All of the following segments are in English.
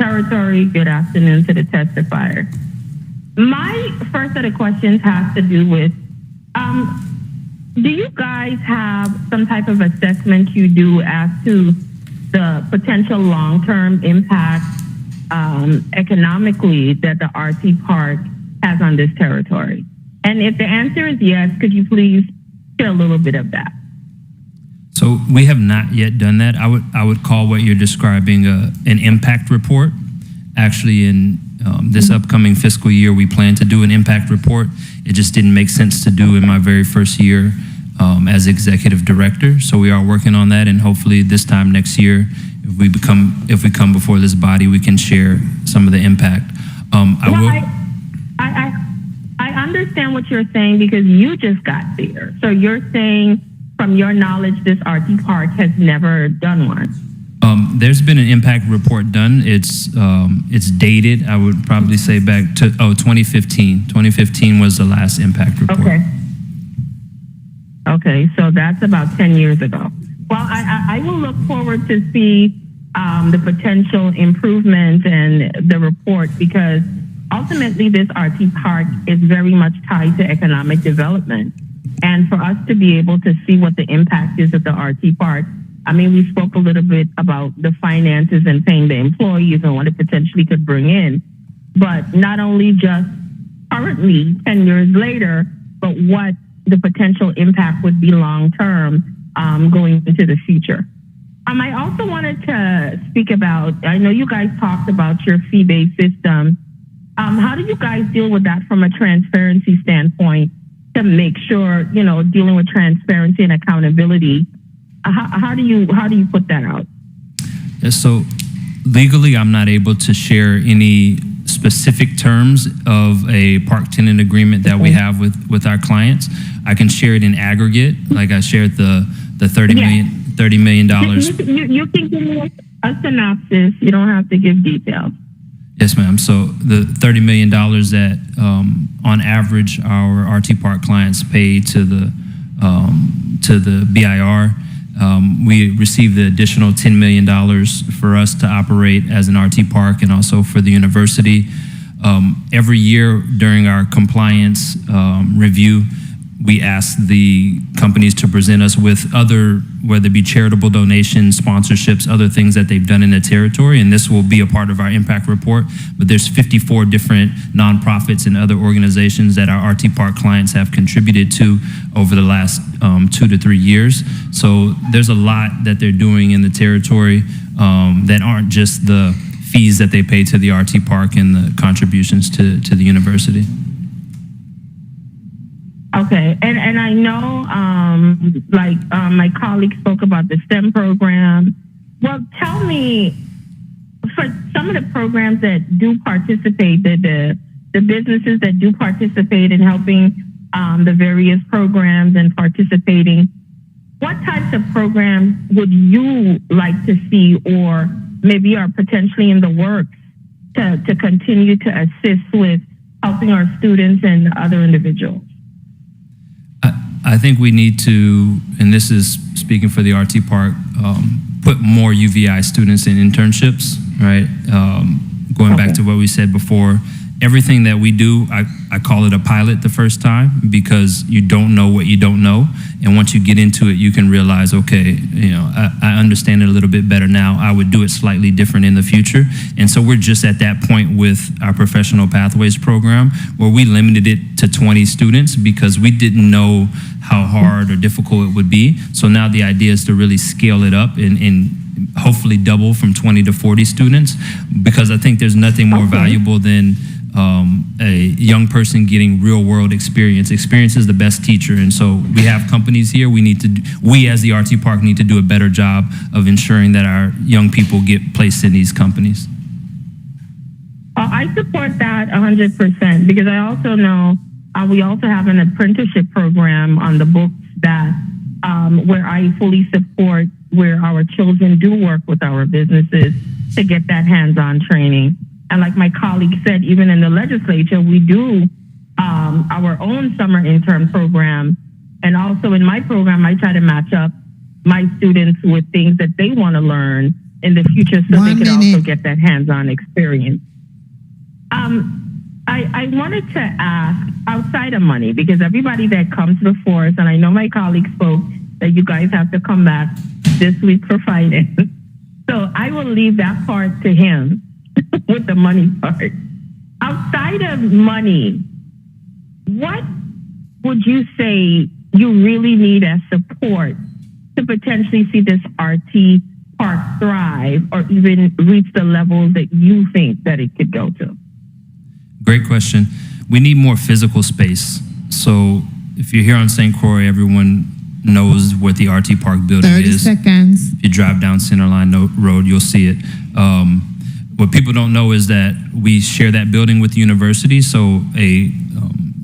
Territory, good afternoon to the testifier. My first set of questions has to do with, do you guys have some type of assessment you do as to the potential long-term impact economically that the RT Park has on this territory? And if the answer is yes, could you please share a little bit of that? So we have not yet done that. I would call what you're describing an impact report. Actually, in this upcoming fiscal year, we plan to do an impact report. It just didn't make sense to do in my very first year as executive director. So we are working on that, and hopefully this time next year, if we come before this body, we can share some of the impact. I understand what you're saying because you just got there. So you're saying, from your knowledge, this RT Park has never done one. There's been an impact report done. It's dated. I would probably say back to 2015. 2015 was the last impact report. Okay, so that's about 10 years ago. Well, I will look forward to see the potential improvement and the report, because ultimately this RT Park is very much tied to economic development. And for us to be able to see what the impact is of the RT Park, I mean, we spoke a little bit about the finances and paying the employees and what it potentially could bring in, but not only just currently 10 years later, but what the potential impact would be long-term going into the future. I also wanted to speak about, I know you guys talked about your fee-based system. How do you guys deal with that from a transparency standpoint to make sure, dealing with transparency and accountability? How do you put that out? So legally, I'm not able to share any specific terms of a park tenant agreement that we have with our clients. I can share it in aggregate, like I shared the $30 million. You can give me a synopsis. You don't have to give details. Yes, ma'am. So the $30 million that on average our RT Park clients pay to the BIR, we receive the additional $10 million for us to operate as an RT Park and also for the university. Every year during our compliance review, we ask the companies to present us with other, whether it be charitable donations, sponsorships, other things that they've done in the territory, and this will be a part of our impact report. But there's 54 different nonprofits and other organizations that our RT Park clients have contributed to over the last 2 to 3 years. So there's a lot that they're doing in the territory that aren't just the fees that they pay to the RT Park and the contributions to the university. Okay, and I know, my colleague spoke about the STEM program. Well, tell me, for some of the programs that do participate, the businesses that do participate in helping the various programs and participating, what types of programs would you like to see, or maybe are potentially in the works to continue to assist with helping our students and other individuals? I think we need to, and this is speaking for the RT Park, put more UVI students in internships, right? Going back to what we said before, everything that we do, I call it a pilot the first time, because you don't know what you don't know. And once you get into it, you can realize, okay, I understand it a little bit better now. I would do it slightly different in the future. And so we're just at that point with our Professional Pathways program, where we limited it to 20 students because we didn't know how hard or difficult it would be. So now the idea is to really scale it up and hopefully double from 20 to 40 students, because I think there's nothing more valuable than a young person getting real world experience. Experience is the best teacher. And so we have companies here. We as the RT Park need to do a better job of ensuring that our young people get placed in these companies. I support that 100%, because I also know we also have an apprenticeship program on the books that where I fully support, where our children do work with our businesses to get that hands-on training. And like my colleague said, even in the legislature, we do our own summer intern program. And also in my program, I try to match up my students with things that they want to learn in the future so they 1 could also minute. get that hands-on experience. I wanted to ask, outside of money, because everybody that comes before us, and I know my colleague spoke that you guys have to come back this week for finance. So I will leave that part to him with the money part. Outside of money, what would you say you really need as support to potentially see this RT park thrive or even reach the level that you think that it could go to? Great question. We need more physical space. So if you're here on St. Croix, everyone knows what the RT Park building 30 is. seconds. If you drive down Centerline Road, you'll see it. What people don't know is that we share that building with the university, so a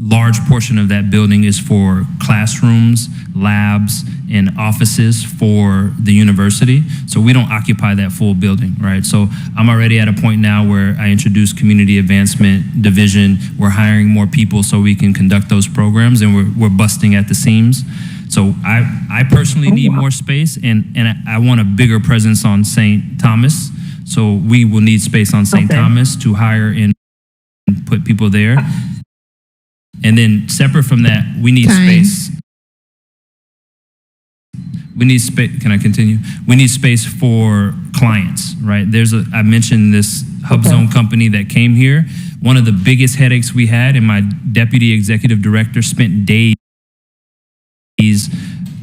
large portion of that building is for classrooms, labs, and offices for the university. So we don't occupy that full building, right? So I'm already at a point now where I introduced community advancement division. We're hiring more people so we can conduct those programs, and we're busting at the seams. So I personally need more space, and I want a bigger presence on St. Thomas. So we will need space on St. Thomas to hire and put people there. And then separate from that, we need space. We need space. Can I continue? We need space for clients, right? I mentioned this Hub Zone company that came here. One of the biggest headaches we had, and my deputy executive director spent days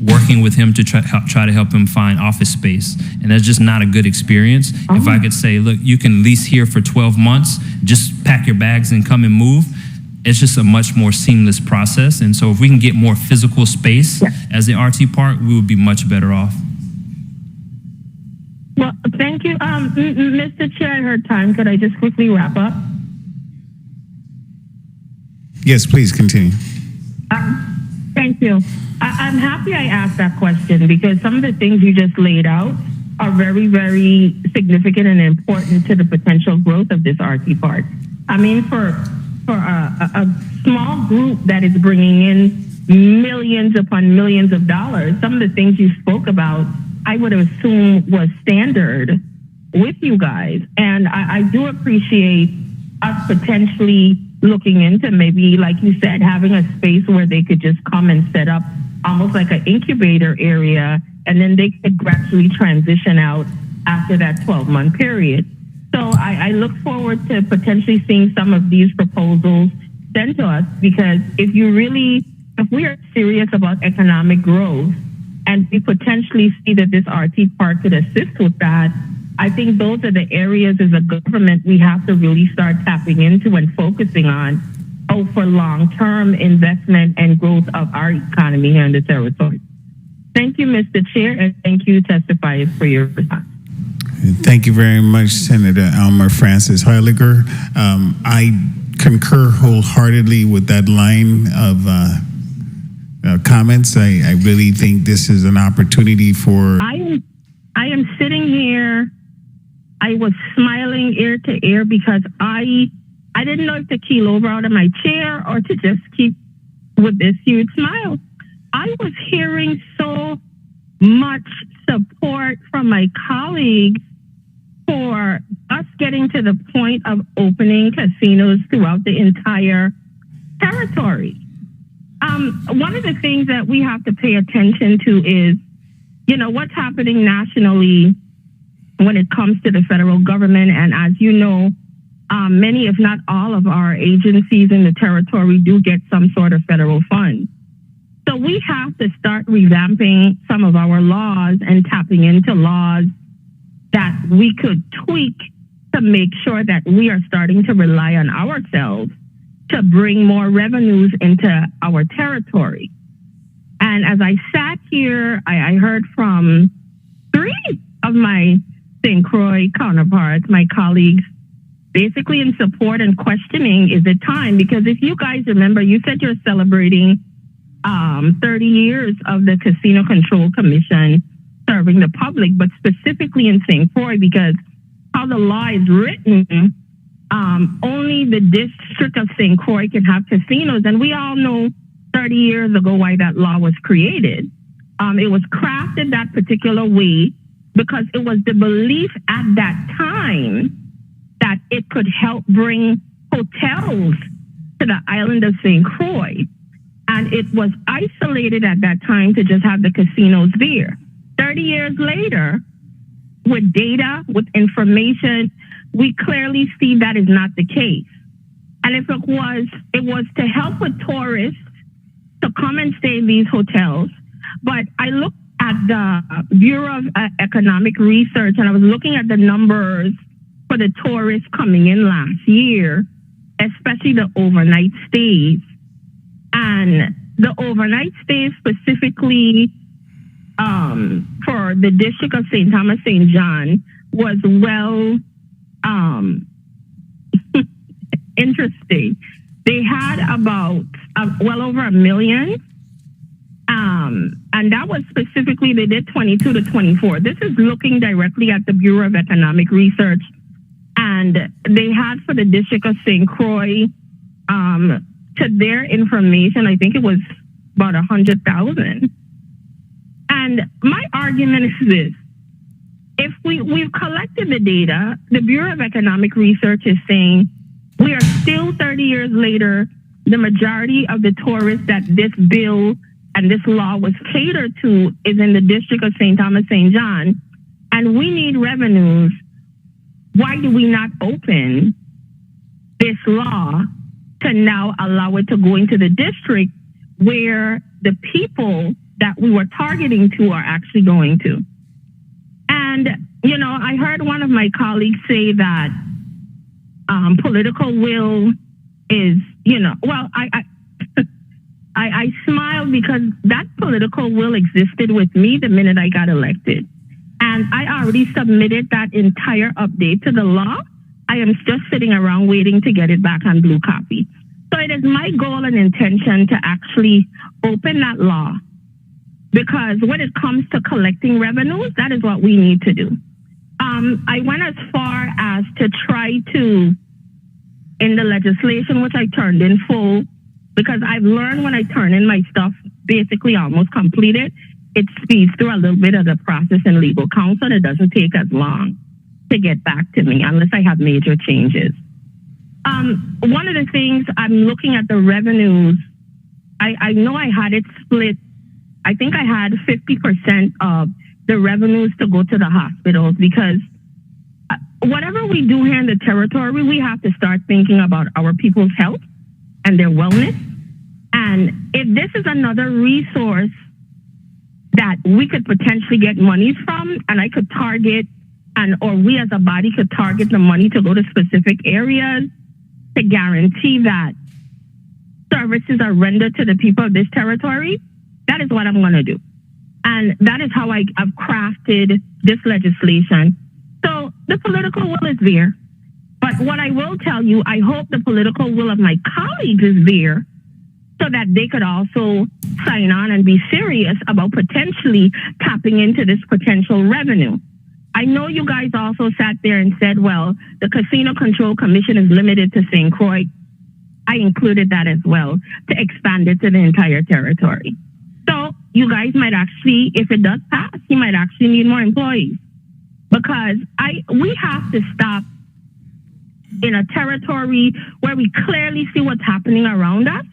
working with him to try to help him find office space. And that's just not a good experience. If I could say, look, you can lease here for 12 months, just pack your bags and come and move. It's just a much more seamless process. And so if we can get more physical space as the RT Park, we would be much better off. Well, thank you. Mr. Chair, I heard time. Could I just quickly wrap up? Yes, please continue. Thank you. I'm happy I asked that question because some of the things you just laid out are very, very significant and important to the potential growth of this RT Park. I mean, for a small group that is bringing in millions upon millions of dollars, some of the things you spoke about, I would assume was standard with you guys. And I do appreciate us potentially looking into maybe, like you said, having a space where they could just come and set up almost like an incubator area, and then they could gradually transition out after that 12-month period. So I look forward to potentially seeing some of these proposals sent to us, because if we are serious about economic growth and we potentially see that this RT Park could assist with that, I think those are the areas as a government we have to really start tapping into and focusing on for long-term investment and growth of our economy here in the territory. Thank you, Mr. Chair, and thank you, testifiers, for your response. Thank you very much, Senator Alma Francis Heiliger. I concur wholeheartedly with that line of comments. I really think this is an opportunity for... I am sitting here. I was smiling ear to ear because I didn't know if to keel over out of my chair or to just keep with this huge smile. I was hearing so much support from my colleagues for us getting to the point of opening casinos throughout the entire territory. One of the things that we have to pay attention to is, what's happening nationally when it comes to the federal government. And as you know, many, if not all of our agencies in the territory do get some sort of federal funds. So we have to start revamping some of our laws and tapping into laws that we could tweak to make sure that we are starting to rely on ourselves to bring more revenues into our territory. And as I sat here, I heard from 3 of my St. Croix counterparts, my colleagues, basically in support and questioning, is it time? Because if you guys remember, you said you're celebrating 30 years of the Casino Control Commission serving the public, but specifically in St. Croix, because how the law is written, only the District of St. Croix can have casinos. And we all know 30 years ago why that law was created. It was crafted that particular way because it was the belief at that time that it could help bring hotels to the island of St. Croix. And it was isolated at that time to just have the casinos there. 30 years later, with data, with information, we clearly see that is not the case. And if it was to help with tourists to come and stay in these hotels. But I looked at the Bureau of Economic Research, and I was looking at the numbers for the tourists coming in last year, especially the overnight stays. And the overnight stays specifically for the District of St. Thomas, St. John was interesting. They had about well over 1 million. And that was specifically, they did 22 to 24. This is looking directly at the Bureau of Economic Research. And they had for the District of St. Croix, to their information, I think it was about 100,000. And my argument is this. If we've collected the data, the Bureau of Economic Research is saying we are still 30 years later, the majority of the tourists that this bill and this law was catered to is in the District of St. Thomas, St. John, and we need revenues. Why do we not open this law to now allow it to go into the district where the people that we were targeting to are actually going to? And, you know, I heard one of my colleagues say that political will is, you know, well, I smiled because that political will existed with me the minute I got elected. And I already submitted that entire update to the law. I am just sitting around waiting to get it back on blue copy. So it is my goal and intention to actually open that law, because when it comes to collecting revenues, that is what we need to do. I went as far as to try to, in the legislation, which I turned in full, because I've learned when I turn in my stuff basically almost completed, it speeds through a little bit of the process in legal counsel. It doesn't take as long to get back to me unless I have major changes. One of the things I'm looking at the revenues, I know I had it split. I think I had 50% of the revenues to go to the hospitals, because whatever we do here in the territory, we have to start thinking about our people's health and their wellness. And if this is another resource that we could potentially get monies from, and I could target, or we as a body could target the money to go to specific areas to guarantee that services are rendered to the people of this territory, that is what I'm going to do. And that is how I've crafted this legislation. So the political will is there. But what I will tell you, I hope the political will of my colleagues is there so that they could also sign on and be serious about potentially tapping into this potential revenue. I know you guys also sat there and said, well, the Casino Control Commission is limited to St. Croix. I included that as well to expand it to the entire territory. So you guys might actually, if it does pass, you might actually need more employees, because we have to stop in a territory where we clearly see what's happening around us.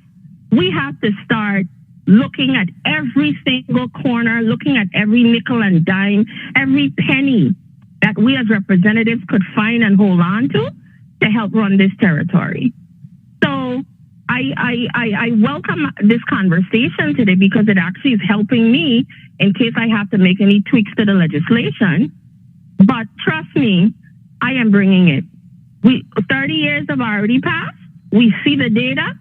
We have to start looking at every single corner, looking at every nickel and dime, every penny that we as representatives could find and hold on to help run this territory. So I welcome this conversation today, because it actually is helping me in case I have to make any tweaks to the legislation. But trust me, I am bringing it. 30 years have already passed. We see the data.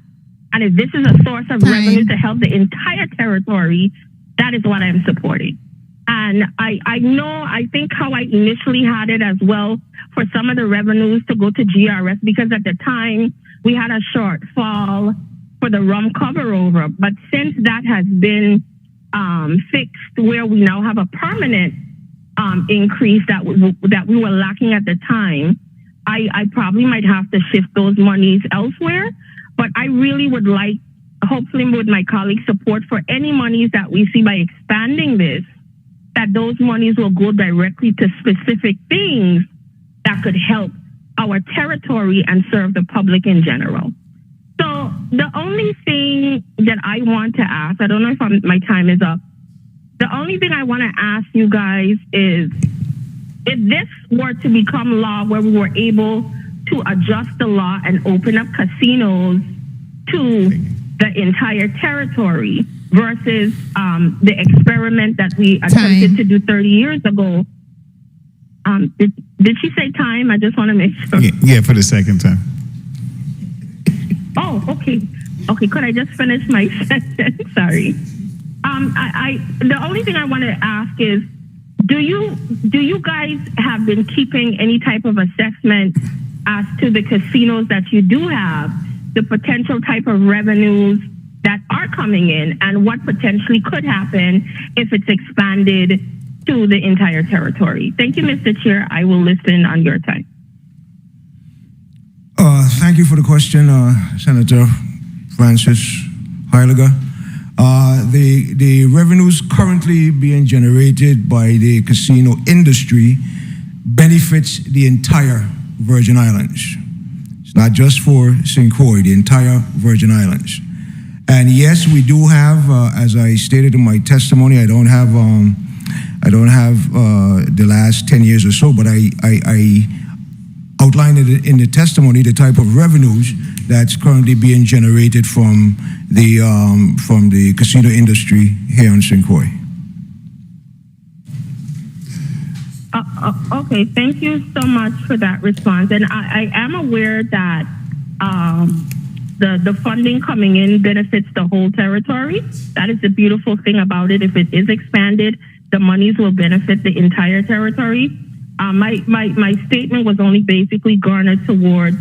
And if this is a source of revenue to help the entire territory, that is what I'm supporting. And I think how I initially had it as well for some of the revenues to go to GRS, because at the time we had a shortfall for the rum cover over. But since that has been fixed, where we now have a permanent increase that we were lacking at the time, I probably might have to shift those monies elsewhere. But I really would like, hopefully with my colleagues' support, for any monies that we see by expanding this, that those monies will go directly to specific things that could help our territory and serve the public in general. So the only thing that I want to ask, I don't know if my time is up. The only thing I want to ask you guys is, if this were to become law where we were able to adjust the law and open up casinos to the entire territory versus the experiment that we attempted to do 30 years ago. Did she say time? I just want to make sure. Yeah, for the second time. Oh, okay. Okay, could I just finish my sentence? Sorry. The only thing I want to ask is, do you guys have been keeping any type of assessment as to the casinos that you do have, the potential type of revenues that are coming in, and what potentially could happen if it's expanded to the entire territory? Thank you, Mr. Chair. I will listen on your time. Thank you for the question, Senator Francis Heiliger. The revenues currently being generated by the casino industry benefits the entire Virgin Islands. It's not just for St. Croix, the entire Virgin Islands. And yes, we do have, as I stated in my testimony, I don't have the last 10 years or so, but I outlined it in the testimony, the type of revenues that's currently being generated from the casino industry here in St. Croix. Okay, thank you so much for that response. And I am aware that the funding coming in benefits the whole territory. That is the beautiful thing about it. If it is expanded, the monies will benefit the entire territory. My statement was only basically garnered towards,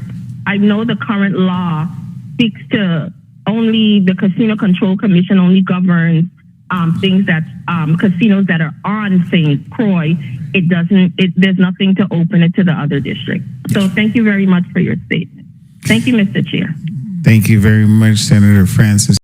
I know the current law speaks to only the Casino Control Commission only governs things that casinos that are on St. Croix. There's nothing to open it to the other districts. So thank you very much for your statement. Thank you, Mr. Chair. Thank you very much, Senator Francis.